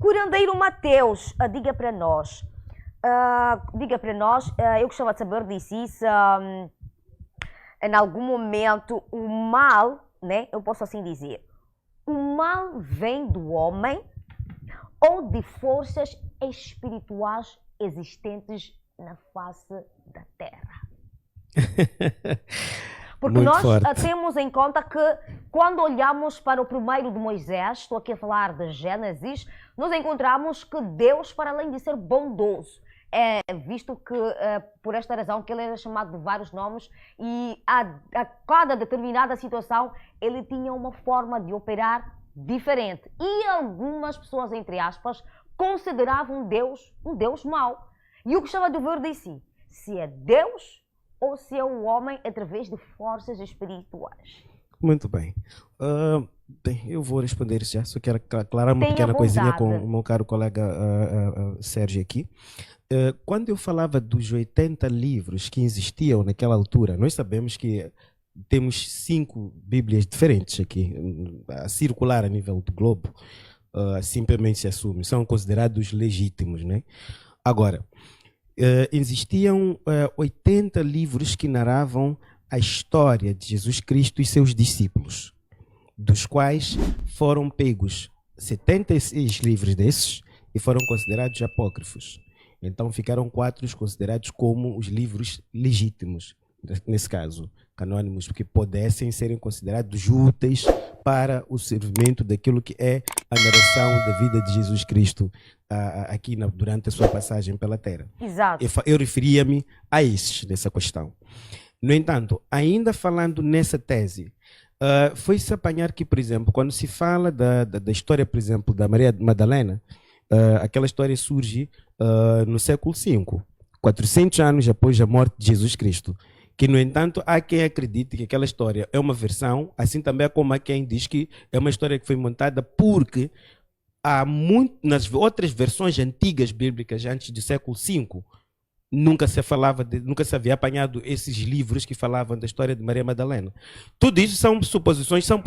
Curandeiro Mateus, diga para nós, eu gostava de saber disso, se em algum momento o mal, né, eu posso assim dizer, o mal vem do homem ou de forças espirituais existentes na face da terra? Porque Muito nós forte. temos em conta que quando olhamos para o primeiro de Moisés, estou aqui a falar de Gênesis, nós encontramos que Deus, para além de ser bondoso, visto que por esta razão que ele era chamado de vários nomes e a cada determinada situação ele tinha uma forma de operar diferente. E algumas pessoas, entre aspas, consideravam Deus um Deus mau. E eu gostava de ouvir de si, se é Deus ou se é o homem através de forças espirituais. Muito bem. Bem, eu vou responder já. Só quero aclarar uma Tenha pequena coisinha com vontade. o meu caro colega Sérgio aqui. Quando eu falava dos 80 livros que existiam naquela altura, nós sabemos que temos 5 Bíblias diferentes aqui, a circular a nível do globo, simplesmente se assume, são considerados legítimos, né? Agora, existiam 80 livros que narravam a história de Jesus Cristo e seus discípulos, dos quais foram pegos 76 livros desses e foram considerados apócrifos. Então ficaram 4 considerados como os livros legítimos, nesse caso, canônimos, porque pudessem serem considerados úteis para o servimento daquilo que é a narração da vida de Jesus Cristo aqui durante a sua passagem pela Terra. Exato. Eu referia-me a esses nessa questão. No entanto, ainda falando nessa tese, foi-se apanhar que, por exemplo, quando se fala da história, por exemplo, da Maria Madalena, aquela história surge no século V, 400 anos após a morte de Jesus Cristo. Que, no entanto, há quem acredite que aquela história é uma versão, assim também como há quem diz que é uma história que foi montada porque nas outras versões antigas bíblicas, antes do século V, nunca se havia apanhado esses livros que falavam da história de Maria Madalena. Tudo isso são suposições, são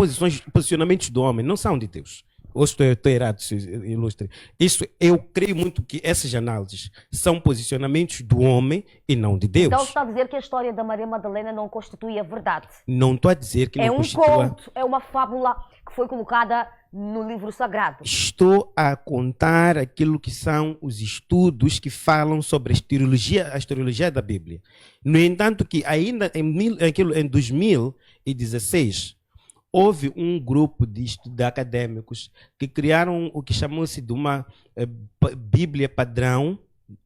posicionamentos do homem, não são de Deus. Ou estou errado, ilustre. Isso, eu creio muito que essas análises são posicionamentos do homem e não de Deus. Então está a dizer que a história da Maria Madalena não constitui a verdade. Não estou a dizer que não constitua. É um conto, é uma fábula que foi colocada no livro sagrado. Estou a contar aquilo que são os estudos que falam sobre a historiologia da Bíblia. No entanto, que ainda em 2016, houve um grupo de acadêmicos que criaram o que chamou-se de uma Bíblia padrão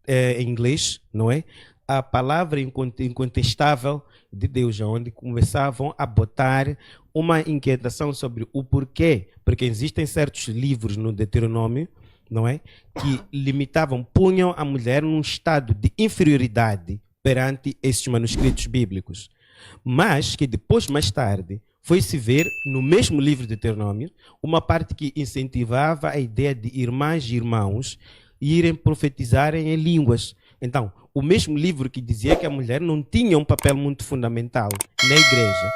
em inglês, não é? A palavra incontestável de Deus, onde começavam a botar uma inquietação sobre o porquê, porque existem certos livros no Deuteronômio, não é? Que punham a mulher num estado de inferioridade perante esses manuscritos bíblicos. Mas que depois, mais tarde, foi-se ver no mesmo livro de Deuteronômio uma parte que incentivava a ideia de irmãs e irmãos irem profetizarem em línguas. Então, o mesmo livro que dizia que a mulher não tinha um papel muito fundamental na igreja,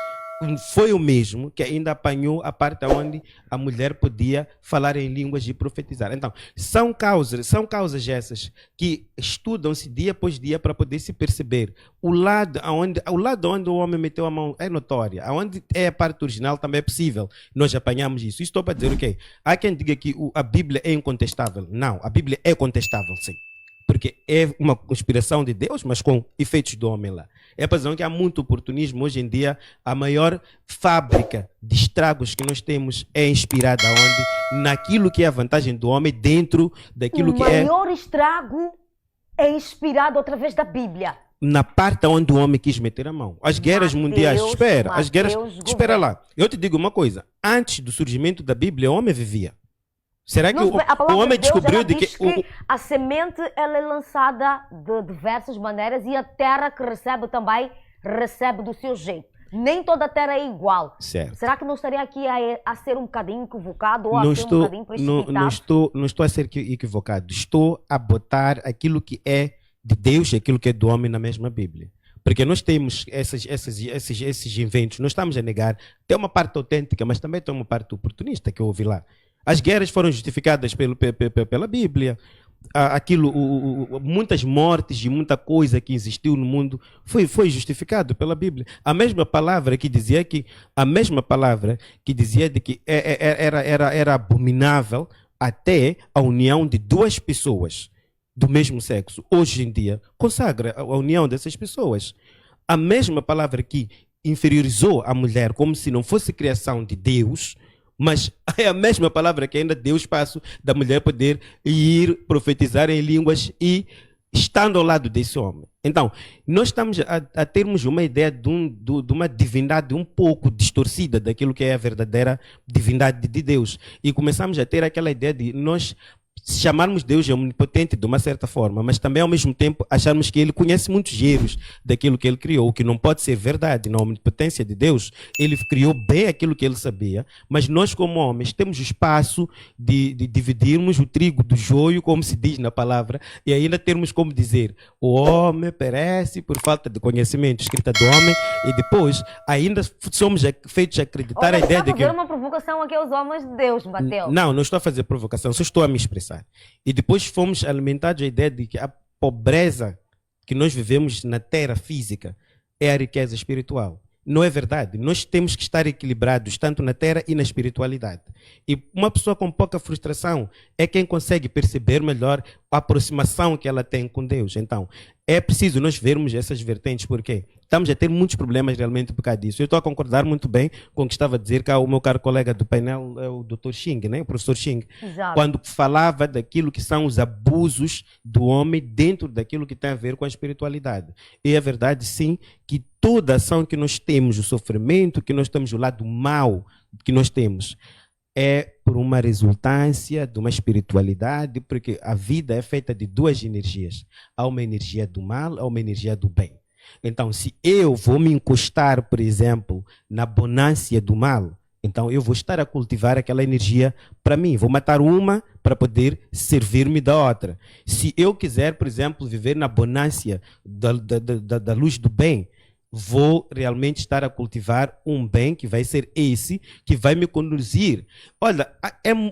foi o mesmo que ainda apanhou a parte onde a mulher podia falar em línguas e profetizar. Então, são causas essas que estudam-se dia após dia para poder se perceber. O lado onde o homem meteu a mão é notória. Aonde é a parte original também é possível. Nós apanhamos isso. Estou para dizer o quê? Há quem diga que a Bíblia é incontestável. Não, a Bíblia é contestável, sim. Porque é uma conspiração de Deus, mas com efeitos do homem lá. É a razão que há muito oportunismo. Hoje em dia, a maior fábrica de estragos que nós temos é inspirada onde? Naquilo que é a vantagem do homem dentro daquilo que é... O maior estrago é inspirado através da Bíblia. Na parte onde o homem quis meter a mão. As guerras mundiais... Espera lá. Eu te digo uma coisa. Antes do surgimento da Bíblia, o homem vivia. Será que o homem descobriu de que a semente ela é lançada de diversas maneiras e a terra que recebe também recebe do seu jeito. Nem toda a terra é igual. Certo. Será que não estaria aqui a ser um bocadinho equivocado ou a ser um bocadinho precipitado? Não estou a ser equivocado. Estou a botar aquilo que é de Deus e aquilo que é do homem na mesma Bíblia. Porque nós temos esses inventos, nós estamos a negar. Tem uma parte autêntica, mas também tem uma parte oportunista que eu ouvi lá. As guerras foram justificadas pela Bíblia. Muitas mortes e muita coisa que existiu no mundo foi justificado pela Bíblia. A mesma palavra que dizia que de que era abominável até a união de duas pessoas do mesmo sexo. Hoje em dia consagra a união dessas pessoas. A mesma palavra que inferiorizou a mulher como se não fosse criação de Deus, mas é a mesma palavra que ainda deu espaço da mulher poder ir profetizar em línguas e estando ao lado desse homem. Então, nós estamos a termos uma ideia de uma divindade um pouco distorcida daquilo que é a verdadeira divindade de Deus. E começamos a ter aquela ideia de nós chamarmos Deus de omnipotente de uma certa forma, mas também ao mesmo tempo acharmos que ele conhece muitos erros daquilo que ele criou, o que não pode ser verdade. Na omnipotência de Deus, ele criou bem aquilo que ele sabia, mas nós como homens temos o espaço de dividirmos o trigo do joio, como se diz na palavra, e ainda termos como dizer, o homem perece por falta de conhecimento, escrita do homem, e depois ainda somos feitos a acreditar a ideia de que... Está a fazer uma provocação aqui aos homens de Deus, Mateus. Não estou a fazer provocação, só estou a me expressar. E depois fomos alimentados a ideia de que a pobreza que nós vivemos na terra física é a riqueza espiritual. Não é verdade. Nós temos que estar equilibrados tanto na terra e na espiritualidade. E uma pessoa com pouca frustração é quem consegue perceber melhor a aproximação que ela tem com Deus. Então, é preciso nós vermos essas vertentes, porque estamos a ter muitos problemas realmente por causa disso. Eu estou a concordar muito bem com o que estava a dizer cá o meu caro colega do painel, o Dr. Xing, né? O professor Xing, Exato. Quando falava daquilo que são os abusos do homem dentro daquilo que tem a ver com a espiritualidade. E é verdade, sim, que toda ação que nós temos, o sofrimento que nós temos, o lado mau que nós temos, é por uma resultância de uma espiritualidade, porque a vida é feita de duas energias. Há uma energia do mal, há uma energia do bem. Então, se eu vou me encostar, por exemplo, na bonância do mal, então eu vou estar a cultivar aquela energia para mim. Vou matar uma para poder servir-me da outra. Se eu quiser, por exemplo, viver na bonância da luz do bem, vou realmente estar a cultivar um bem que vai ser esse, que vai me conduzir. Olha,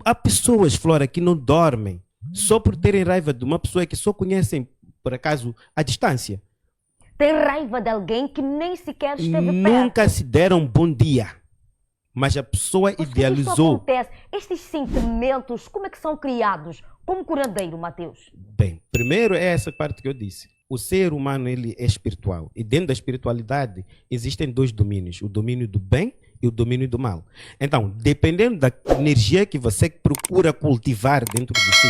há pessoas, Flora, que não dormem só por terem raiva de uma pessoa que só conhecem, por acaso, à distância. Tem raiva de alguém que nem sequer esteve perto. Nunca se deram bom dia. Mas a pessoa idealizou. Isso acontece. Estes sentimentos, como é que são criados? Como curandeiro, Mateus? Bem, primeiro é essa parte que eu disse. O ser humano ele é espiritual. E dentro da espiritualidade existem dois domínios. O domínio do bem e o domínio do mal. Então, dependendo da energia que você procura cultivar dentro de si,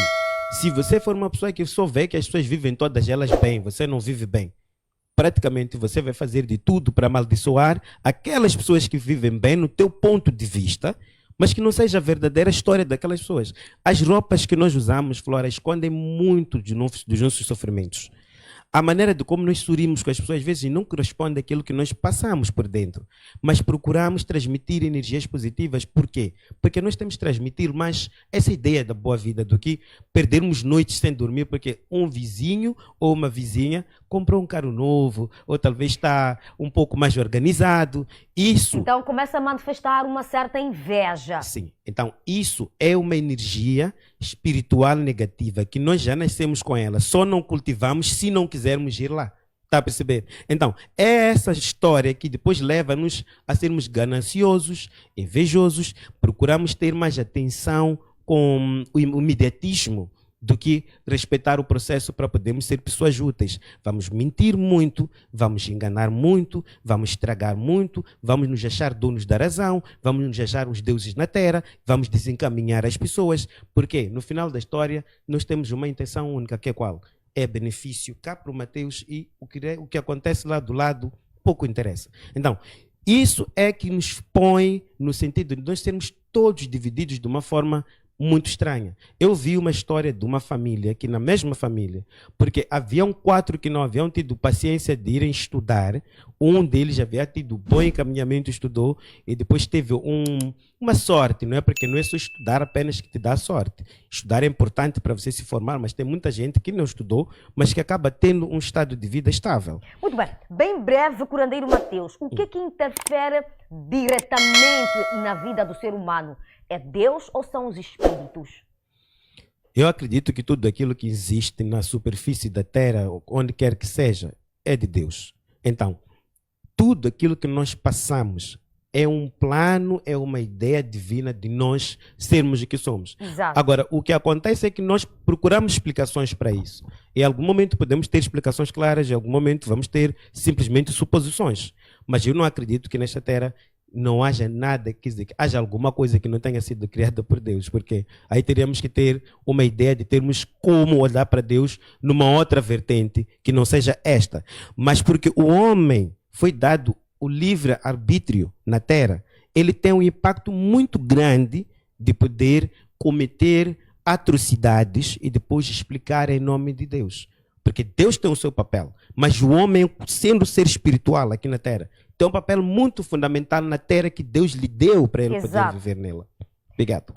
se você for uma pessoa que só vê que as pessoas vivem todas elas bem, você não vive bem, praticamente você vai fazer de tudo para amaldiçoar aquelas pessoas que vivem bem no teu ponto de vista, mas que não seja a verdadeira história daquelas pessoas. As roupas que nós usamos, Flora, escondem muito dos nossos sofrimentos. A maneira de como nós sorrimos com as pessoas, às vezes, não corresponde àquilo que nós passamos por dentro. Mas procuramos transmitir energias positivas. Por quê? Porque nós temos que transmitir mais essa ideia da boa vida do que perdermos noites sem dormir, porque um vizinho ou uma vizinha comprou um carro novo, ou talvez está um pouco mais organizado. Isso... Então começa a manifestar uma certa inveja. Sim. Então isso é uma energia espiritual negativa que nós já nascemos com ela. Só não cultivamos se não quisermos ir lá. Está a perceber? Então, é essa história que depois leva-nos a sermos gananciosos, invejosos, procuramos ter mais atenção com o imediatismo do que respeitar o processo para podermos ser pessoas úteis. Vamos mentir muito, vamos enganar muito, vamos estragar muito, vamos nos achar donos da razão, vamos nos achar os deuses na terra, vamos desencaminhar as pessoas, porque no final da história nós temos uma intenção única, que é qual? É benefício cá para o Mateus e o que acontece lá do lado pouco interessa. Então, isso é que nos põe no sentido de nós sermos todos divididos de uma forma muito estranha. Eu vi uma história de uma família, que na mesma família, porque haviam 4 que não haviam tido paciência de irem estudar, um deles havia tido bom encaminhamento, estudou, e depois teve uma sorte, não é? Porque não é só estudar apenas que te dá sorte. Estudar é importante para você se formar, mas tem muita gente que não estudou, mas que acaba tendo um estado de vida estável. Muito bem. Bem breve, curandeiro Mateus, o que é que interfere diretamente na vida do ser humano? É Deus ou são os espíritos? Eu acredito que tudo aquilo que existe na superfície da terra, onde quer que seja, é de Deus. Então, tudo aquilo que nós passamos é um plano, é uma ideia divina de nós sermos o que somos. Exato. Agora, o que acontece é que nós procuramos explicações para isso. Em algum momento podemos ter explicações claras, em algum momento vamos ter simplesmente suposições. Mas eu não acredito que nesta terra não haja nada, quer dizer, que haja alguma coisa que não tenha sido criada por Deus, porque aí teríamos que ter uma ideia de termos como olhar para Deus numa outra vertente que não seja esta. Mas porque o homem foi dado o livre-arbítrio na terra, ele tem um impacto muito grande de poder cometer atrocidades e depois explicar em nome de Deus. Porque Deus tem o seu papel, mas o homem, sendo ser espiritual aqui na terra, tem um papel muito fundamental na terra que Deus lhe deu para ele poder Exato. viver nela. Obrigado.